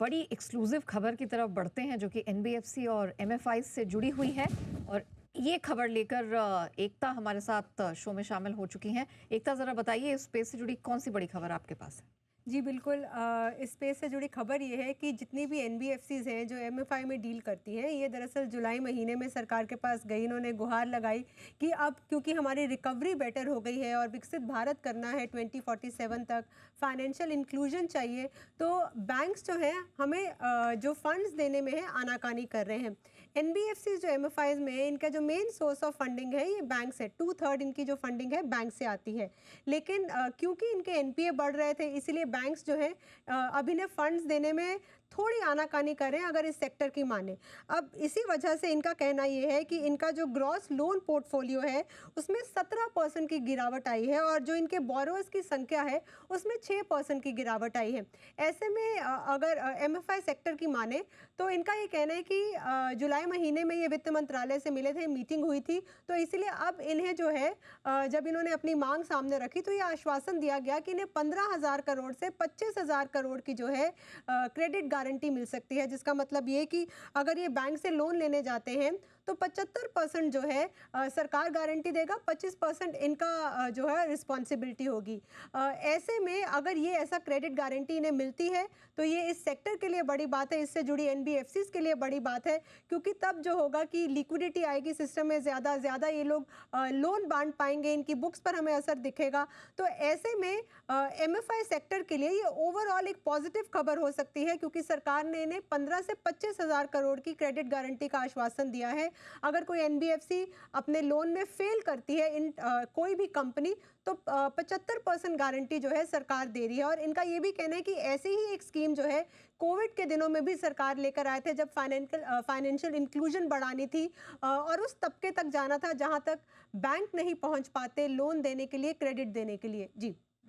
बड़ी एक्सक्लूसिव खबर की तरफ बढ़ते हैं जो कि एनबीएफसी और एमएफआई से जुड़ी हुई है। और ये खबर लेकर एकता हमारे साथ शो में शामिल हो चुकी हैं। एकता, ज़रा बताइए इस स्पेस से जुड़ी कौन सी बड़ी खबर आपके पास है? जी बिल्कुल, इस स्पेस से जुड़ी खबर ये है कि जितनी भी एनबीएफसीज़ हैं जो एमएफआई में डील करती हैं, ये दरअसल जुलाई महीने में सरकार के पास गई। इन्होंने गुहार लगाई कि अब क्योंकि हमारी रिकवरी बेटर हो गई है और विकसित भारत करना है 2047 तक, फाइनेंशियल इंक्लूजन चाहिए, तो बैंक्स जो हैं हमें जो फंड्स देने में है आनाकानी कर रहे हैं। एनबीएफसी जो एमएफआईज में है, इनका जो मेन सोर्स ऑफ फंडिंग है ये बैंक से, 2/3 इनकी जो फंडिंग है बैंक से आती है। लेकिन क्योंकि इनके एनपीए बढ़ रहे थे, इसलिए बैंक्स जो है अब इन्हें फंड्स देने में थोड़ी आनाकानी करें अगर इस सेक्टर की माने। अब इसी वजह से इनका कहना ये है कि इनका जो ग्रॉस लोन पोर्टफोलियो है उसमें 17% की गिरावट आई है और जो इनके बोरोअर्स की संख्या है उसमें 6% की गिरावट आई है। ऐसे में अगर एमएफआई सेक्टर की माने तो इनका ये कहना है कि जुलाई महीने में ये वित्त मंत्रालय से मिले थे, मीटिंग हुई थी, तो इसलिए अब इन्हें जो है जब इन्होंने अपनी मांग सामने रखी तो ये आश्वासन दिया गया कि इन्हें 15,000 करोड़ से 25,000 करोड़ की जो है क्रेडिट गारंटी मिल सकती है। जिसका मतलब ये कि अगर ये बैंक से लोन लेने जाते हैं तो 75% जो है सरकार गारंटी देगा, 25% इनका जो है रिस्पॉन्सिबिलिटी होगी। ऐसे में अगर ये ऐसा क्रेडिट गारंटी इन्हें मिलती है तो ये इस सेक्टर के लिए बड़ी बात है, इससे जुड़ी एनबीएफसीज के लिए बड़ी बात है, क्योंकि तब जो होगा कि लिक्विडिटी आएगी सिस्टम में, ज़्यादा ये लोग लोन बांट पाएंगे, इनकी बुक्स पर हमें असर दिखेगा। तो ऐसे में एमएफआई सेक्टर के लिए ये ओवरऑल एक पॉजिटिव खबर हो सकती है, क्योंकि सरकार ने इन्हें 15 से 25,000 करोड़ की क्रेडिट गारंटी का आश्वासन दिया है। अगर कोई एनबीएफसी अपने लोन में फेल करती है इन कोई भी कंपनी, तो 75% गारंटी जो है सरकार दे रही है। और इनका ये भी कहना है कि ऐसी ही एक स्कीम जो है कोविड के दिनों में भी सरकार लेकर आए थे, जब फाइनेंशियल इंक्लूजन बढ़ानी थी और उस तबके तक जाना था जहां तक बैंक नहीं पहुंच पाते लोन देने के लिए, क्रेडिट देने के लिए। जी।